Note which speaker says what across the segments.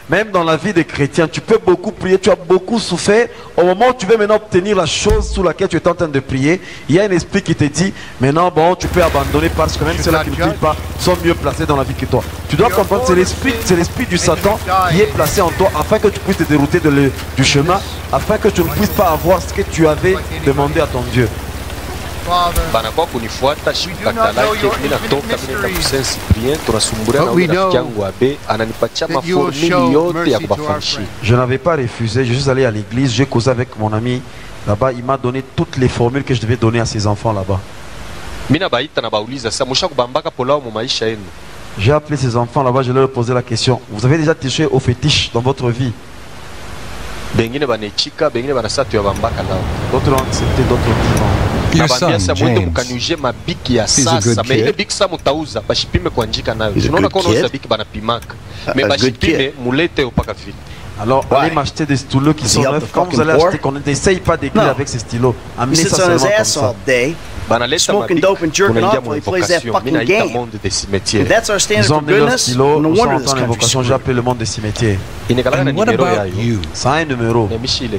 Speaker 1: Même dans la vie des chrétiens, tu peux beaucoup prier, tu as beaucoup souffert. Au moment où tu veux maintenant obtenir la chose sous laquelle tu es en train de prier, il y a un esprit qui te dit, maintenant bon, tu peux abandonner parce que même ceux-là qui ne prient pas sont mieux placés dans la vie que toi. Tu dois comprendre, c'est l'esprit du Satan qui est placé en toi afin que tu puisses te dérouter du chemin, afin que tu ne puisses pas avoir ce que tu avais demandé à ton Dieu.
Speaker 2: Banakuwa kunifuata shikatalake mimi natoka mimi na kusensi Cyprien tunasumbuliana na rafiki yangu Abe ananipatia maformuli yote ya kubafanshi.
Speaker 1: Je n'avais pas refusé, je suis allé à l'église, j'ai causé avec mon ami là-bas, il m'a donné toutes les formules que je devais donner à ses enfants là-bas.
Speaker 2: Mina baita na bauliza sasa mushakubambaka polao mu maisha yenu.
Speaker 1: J'ai appelé ses enfants là-bas, je leur ai posé la question, vous avez déjà touché au fétiche dans votre vie?
Speaker 2: Bengine banechika, bengine banasatu ya bambaka nao.
Speaker 1: D'autres l'ont accepté, d'autres non.
Speaker 3: Your son, James, is a good
Speaker 2: kid.
Speaker 1: Alors, allez m'acheter des stylos qui sont neufs. Quand vous allez acheter, qu'on n'essaye pas d'écrire avec ces stylos. Amenez ça seulement comme ça.
Speaker 4: Smoking dope and jerking off while he plays that fucking game. If that's our standard for goodness, no wonder this country's screwed.
Speaker 1: J'ai appelé le monde des cimetières.
Speaker 3: And what about you?
Speaker 1: Ça a un numéro.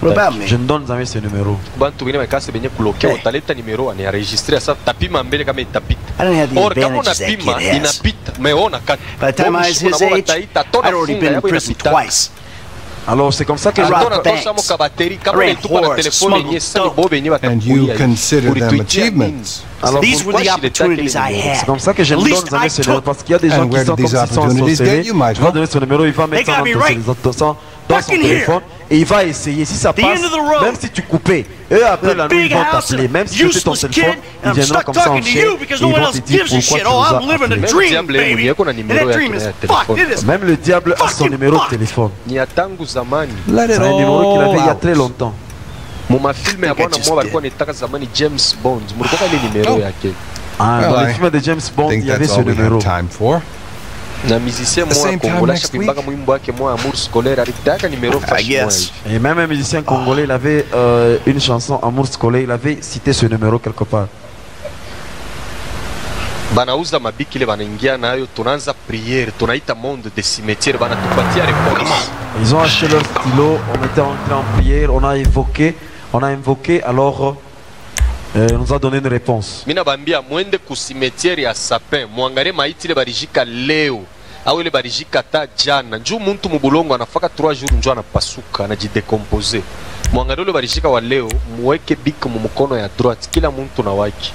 Speaker 4: What about me?
Speaker 1: Je ne donne jamais ce nunuméro.
Speaker 4: I didn't have the advantages that kid has. By the time I was his age, I'd already been in prison twice.
Speaker 1: Alors c'est comme ça que
Speaker 4: I robbed banks, ran whores, smuggled dope.
Speaker 3: And you consider them achievements.
Speaker 1: Alors,
Speaker 4: these were the opportunities I had.
Speaker 1: C'est comme ça que je ne donne jamais ce numéro parce qu'il y a des gens qui sont comme s'ils sont ensorcelés. Je vais donner son numéro, il va mettre ça dans son téléphone et il va essayer. Si ça passe, même si tu coupais, eux après la nuit ils vont t'appeler. Même si tu fais ton téléphone, ils viendront comme ça en chaîne et ils vont te dire pourquoi tu nous as appelé. Même le diable a son numéro de téléphone. C'est un numéro qu'il avait il y a très longtemps.
Speaker 2: Muma filme ya bwana mmoja alikuwa anataka zamani James Bond. Mlikuwa ile numéro yake.
Speaker 1: Dans les films de James Bond, il y avait ce numéro.
Speaker 2: Na musicien moi congolais chakuimbaga mwimbo wake moi Amour scolaire alitaka numéro fashion.
Speaker 1: Et même un musicien congolais, il avait une chanson Amour scolaire, il avait cité ce numéro quelque part.
Speaker 2: Banauza mabiki ile banaingia nayo tunaanza prière, tunaita monde des cimetières banatupatia réponse.
Speaker 1: Ils ont acheté leur stylo, on était entré en prière, on a invoqué, alors nous a donné une réponse.
Speaker 2: Mina bambia mwende ku cimetière ya Sapin, muangalie maiti ile barijika leo au ile barijika ta jana. Njoo muntu mubulongo anafaka 3 jours njoo anapasuka anajidecompose. Muangalie ile barijika wa leo, muweke bik mu mkono ya droite, kila muntu na waki.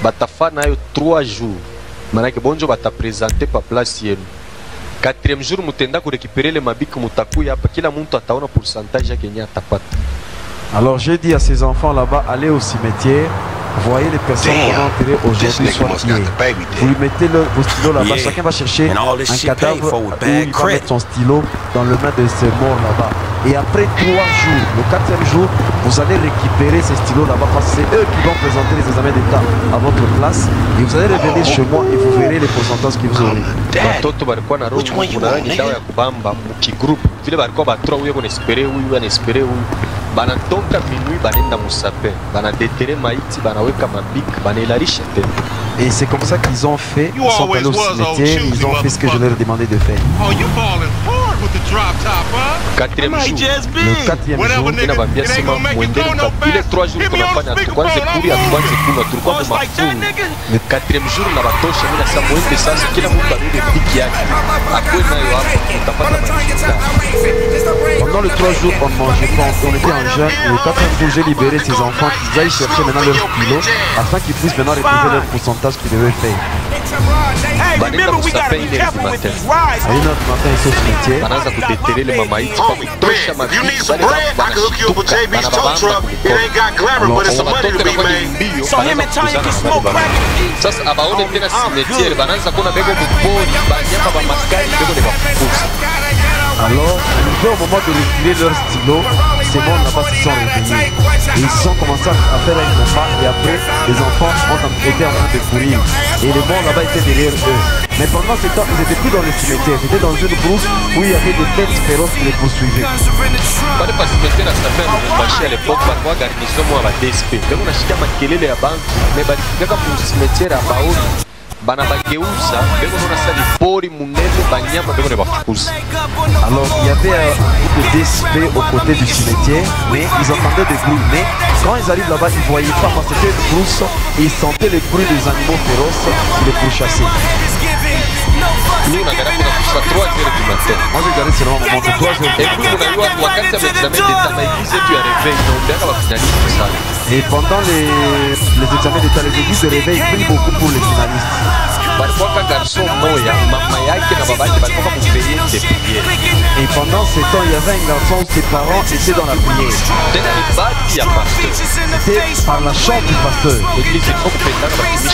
Speaker 2: Batafa nayo 3 jours. Manake bonjo bata présenter pa place yenu. 4e jour mutenda ku récupérer les mabik mutakuya hapa, kila muntu ataona pourcentage yake yenye atapata.
Speaker 1: Alors j'ai dit à ces enfants là-bas, allez au cimetière, voyez les personnes qu'on a enterrées aujourd'hui soit hier. Vous lui mettez vos stylos là-bas, chacun va chercher un cadavre où il va mettre son stylo dans le main de ces morts là-bas. Et après 3 jours, le 4e jour, vous allez récupérer ces stylos là-bas parce que c'est eux qui vont présenter les examens d'état à votre place. Et vous allez revenir chez moi et vous verrez les pourcentages qu'ils vous auront.
Speaker 2: Watoto balikuwa na roho kuna dawa ya kubamba mukigroup vile balikuwa batroa huyo bonespere huyu anespere huyu banatoka minuit banenda musape banadetere maiti banaweka mabik banelarisha tena.
Speaker 1: Et c'est comme ça qu'ils ont fait, ils sont allés au cimetière, ils ont fait ce que je leur ai demandé de faire.
Speaker 2: Le 4e jour, ina bambia sema mwendeni ile 3 jours tunafanya tukwanze kuri tukwanze kuna tulikuwa kwa mafunzo. Le 4e jour na batosha mina sasa mwende sasa kila mtu abebe biki yake. Akwe nayo hapo tutapata mafuta.
Speaker 1: Pendant les 3 jours on mangeait pas, on était en jeûne et au 4e jour j'ai libéré ces enfants qu'ils aillent chercher maintenant leur stylo afin qu'ils puissent maintenant retrouver leur pourcentage qu'ils devaient faire.
Speaker 2: Banenda musape ile matin.
Speaker 1: À 1h du matin ils sont au cimetière.
Speaker 2: Banaanza kudetere le mamaiti kwa kutosha mabiki bale banashituka banabamba sasa abaone tena cimetière banaanza kuna bego mupori banyama ba maskari bego ne bafukuza.
Speaker 1: Alors, au moment de retirer leur stylo, ces morts là-bas se sont réveillés. Et ils ont commencé à faire un combat et après, les enfants étaient en train de courir. Et les morts là-bas étaient derrière eux. Mais pendant ce temps, ils n'étaient plus dans le cimetière, ils étaient dans une brousse où il y avait des têtes féroces qui les poursuivaient.
Speaker 2: Pale pa cimetière na Sapin Lubumbashi à l'époque, bakwa garnison mo aba DSP. Beko na shika makelele ya bantu, mais balifika ku cimetière ya Baoni. bana bageuza beko nona sali pori munene banyama beko ne bafukuza.
Speaker 1: Alors il y avait un groupe de DSP aux côtés du cimetière, mais ils entendaient des bruits. Mais quand ils arrivent là-bas, ils ne voyaient pas parce que c'était une brousse et ils sentaient les bruits des animaux féroces qui les pourchassaient.
Speaker 2: Nous on a regardé à 3h du matin.
Speaker 1: Moi j'ai regardé seulement mon 3h.
Speaker 2: Et puis on a eu un wakati ya examen d'état na église tu as réveil donc bien va finaliser ça.
Speaker 1: Et pendant les examens d'état, les églises de réveil prient beaucoup pour les finalistes.
Speaker 2: Balikuwa ka garçon moya mama yake na baba yake balikuwa mupeye de prière.
Speaker 1: Et pendant ce temps, il y avait un garçon où ses parents étaient dans la prière.
Speaker 2: Tena ni bati ya pasteur.
Speaker 1: C'était par la chambre du pasteur.
Speaker 2: L'église il faut kupendana na kuishi.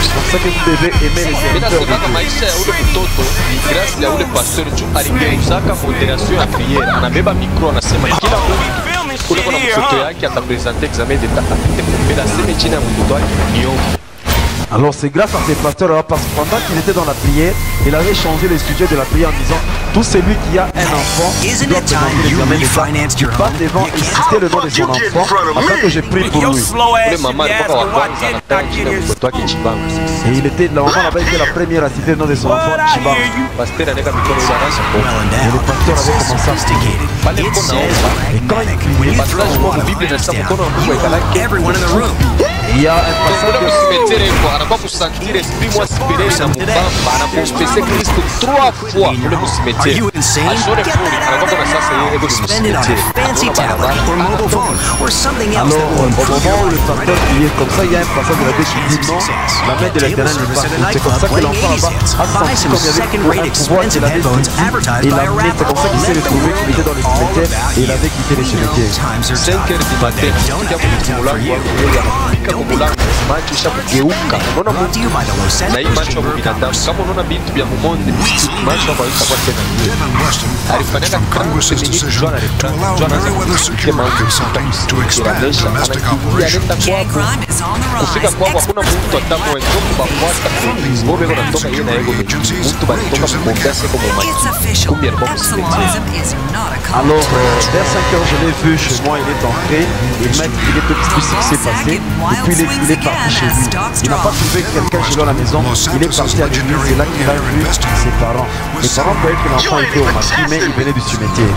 Speaker 1: C'est pour ça que vous devez aimer les serviteurs de
Speaker 2: Dieu. Maisha ya ule mtoto ni grâce ya ule pasteur juu aligeuzaka moderation ya prière. Anabeba micro anasema kila mtu kule kuna mtoto yake atapresenter examen d'état apite kumbela aseme jina ya mtoto wake niombe.
Speaker 1: Alors c'est grâce à ces pasteurs-là, parce que pendant qu'il était dans la prière, il avait changé le sujet de la prière en disant tout celui qui a un enfant doit présenter l'examen d'état. Il part devant et citer le nom de son enfant afin que je prie pour lui. Et il était, la maman là-bas était la première à citer le nom de son enfant, Chibang. Et le pasteur avait commencé à prier. Et quand il priait, il y a un passage de
Speaker 2: anakuwa kusantire esprit moi spirituel na mubamba anapompese Kristo 3 fois ule musimetiere ashore puri anakuwa kuna sasa yeye ego musimetiere.
Speaker 1: Alors au moment où le pasteur priait comme ça, il y a un passage de la Bible qui dit non, la main de l'Éternel n'est pas faite. C'est comme ça que l'enfant là-bas a senti comme il y avait un pouvoir qu'il avait sorti et l'a amené. C'est comme ça qu'il s'est retrouvé qu'il était dans le cimetière et il avait quitté les cimetières.
Speaker 2: 5 heures du matin macho ishakugeuka. Unaona mtu na hii macho ya binadamu kama unaona vitu vya mumonde macho hapa itakuwa tena ndio alifanyaka Congress's decision to allow no other security consulting to expand domestic operations. Kufika kwako hakuna mtu atamuweza kubafuata ngome kwa kutoka yeye na yego mtu balitoka kuongeza kwa maji kumbe alikuwa msaidizi.
Speaker 1: Alors vers 5 heures je l'ai vu chez moi, il est entré, il m'a expliqué tout ce qui s'est passé et puis il est parti chez lui. Il n'a pas trouvé quelqu'un chez lui à la maison, il est parti à l'église, c'est là qu'il a vu ses parents. Les parents croyaient que l'enfant était au marquis, mais il venait du cimetière.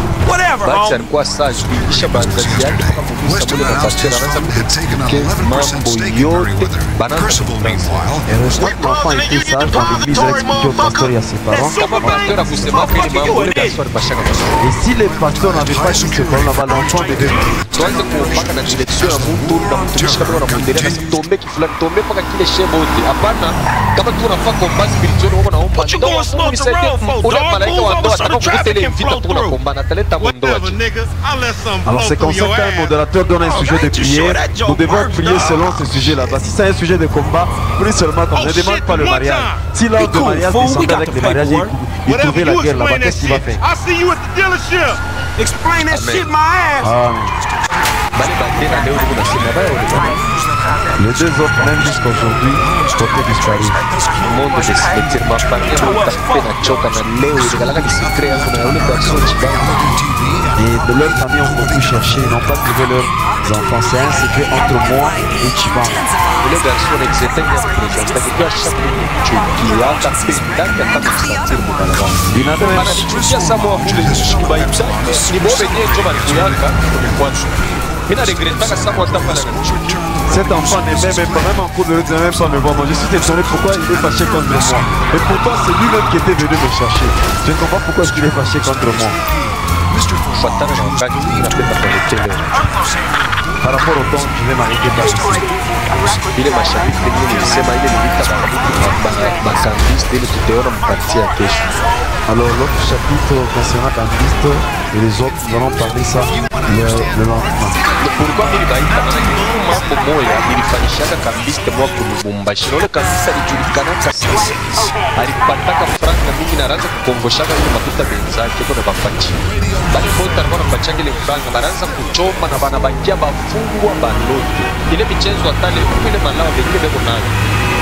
Speaker 2: Basi alikuwa sage kisha bazazi yake kama kumbusa mule mapasteri anaanza kutuke mambo yote banaanza kumpenza.
Speaker 1: Heureusement que l'enfant était sage dans l'église, il a expliqué au pasteur et à ses parents.
Speaker 2: Kama pasteur akusema kile mambo ile kaswali bashaka.
Speaker 1: Et si les pasteurs n'avaient pas dit ce problème là-bas, l'enfant devait mourir.
Speaker 2: Tuanze kumpaka na direction ya mtu na mtumishi kama unamwendelea na tombe kifulani tombe paka kile shebo yote. Hapana, kama tu unafaa komba spiritual wako naomba ndoa unisaidie ule malaika wa ndoa atakapokuta ile vita tu unakombana ataleta ndoa.
Speaker 1: Alors c'est comme ça qu'un modérateur donne un sujet de prière, nous devons prier selon ce sujet-là-bas. Si c'est un sujet de combat, prie seulement comme ne demande pas le mariage. Si l'ordre de mariage descendait avec le mariage, il trouvait la guerre là-bas, qu'est-ce qu'il va faire? Les deux autres, même jusqu'aujourd'hui, portaient disparu.
Speaker 2: Le monde de cimetière m'a parlé
Speaker 1: et de leur famille ont beaucoup cherché, ils n'ont pas trouvé leurs enfants. C'est un secret entre moi et Chibang.
Speaker 2: Le garçon existe bien présent, parce que à chaque minute il y a ta pédale à ta sentir mon balance. Il n'a pas dit ça moi pour les Chiba Ipsa, ni bon venir comme Alkuyaka, il a regretté que ça moi t'a pas la.
Speaker 1: Cet enfant n'est même vraiment pour le même pas me voir. Moi je suis étonné pourquoi il est fâché contre moi. Et pourtant c'est lui-même qui était venu me chercher. Je ne comprends pas pourquoi il est fâché contre moi. Par rapport au temps, je vais m'arrêter par ici.
Speaker 2: Il est mashabiki nini sema ile nilita bakambiste ile tutaona mpatia kesho.
Speaker 1: Alors l'autre chapitre concernant Cambisto et les autres, nous allons parler ça le lendemain.
Speaker 2: Pourquoi il va être dans une mambo moya ilifanyishaka Cambiste mwa kulubumbashi nole kabisa lijulikana kabisa alipataka franga mingi na raza kukongoshaka ile makuta benzake kwa bafachi bali bota alikuwa anapachanga ile franga baraza kuchoma na bana bakia bafungwa balote ile michezo atale ile malawa vingine beko nayo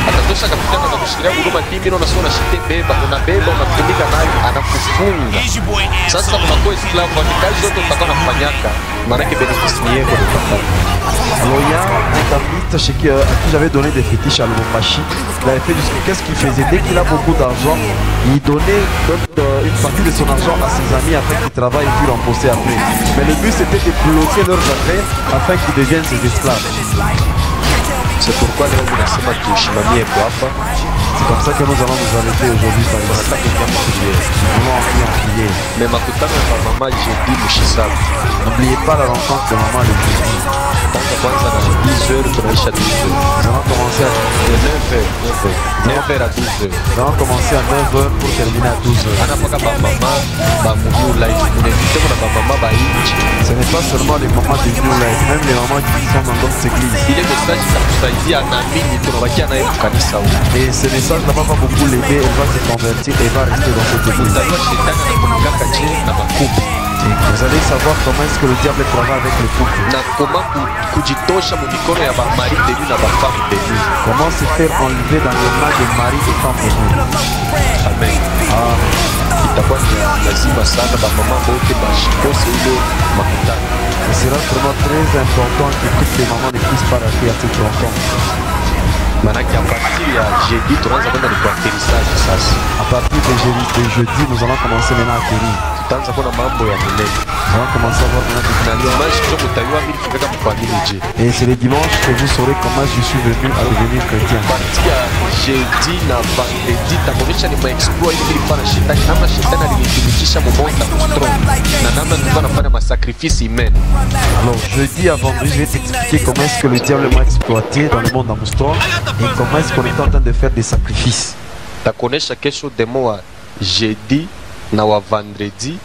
Speaker 2: atatosha kapitana anakushikilia huduma kimi na unasoma shite beba unabeba unatumika nayo anakufunga. Sasa unakuwa esclave wa kazi zote utakao nafanyaka maana yake bénéfice ni yako utapata.
Speaker 1: Alors il y a un campiste à qui j'avais donné des fétiches à Lubumbashi. Il avait fait du ski. Qu'est-ce qu'il faisait? Dès qu'il a beaucoup d'argent, il donnait une partie de son argent à ses amis afin qu'ils travaillent et puis rembourser après. Mais le but c'était de bloquer leurs affaires afin qu'ils deviennent ses esclaves.
Speaker 2: C'est pourquoi leo tunasema tushimamie hapa.
Speaker 1: C'est comme ça que nous allons nous arrêter aujourd'hui par ici. Nous allons en prier.
Speaker 2: Mais makutano ya mama jeudi mushisabu.
Speaker 1: N'oubliez pas la rencontre de maman le jeudi.
Speaker 2: Kwanza na 10h tunaisha 12h.
Speaker 1: Nous allons commencer à
Speaker 2: 9h à 12h.
Speaker 1: Nous allons commencer à 9h pour terminer à 12h.
Speaker 2: Anapaka ba mama ba New Life. Munevite kuna ba mama ba inchi.
Speaker 1: Ce n'est pas seulement les mamans de New Life, même les mamans qui sont dans d'autres églises.
Speaker 2: Ile message itakusaidia na mimi tunabakia naye kanisa huko.
Speaker 1: Et ce message là va beaucoup l'aider, elle va se convertir et va rester dans cette église. Vous allez savoir comment est-ce que le diable travaille avec le couple. Comment se faire enlever dans les mains de mari et femme aimée.
Speaker 2: Amen.
Speaker 1: Ce sera vraiment très important que toutes les mamans ne puissent pas rater à cette rencontre.
Speaker 2: Manake à partir ya jeudi tunaanza kwenda ni kwa atterrissage sasa.
Speaker 1: À partir de jeudi nous allons commencer maintenant à atterrir.
Speaker 2: Tutaanza kuna mambo ya milele.
Speaker 1: On va commencer à voir
Speaker 2: na dimanche ndio mtajua mimi nifika kwa nini je.
Speaker 1: Et c'est le dimanche que vous saurez comment je suis venu à devenir chrétien.
Speaker 2: Partir jeudi na vendredi tamonisha ni exploit ili fana shetani namna shetani alinitumikisha mbonda mustro na namna nilikuwa nafanya masacrifice humain.
Speaker 1: Alors jeudi à vendredi je vais t'expliquer comment est-ce que le diable m'a exploité dans le monde d'Amoustron et comment est-ce qu'on est en train de faire des sacrifices.
Speaker 2: Takonesha kesho demo wa jeudi na wa vendredi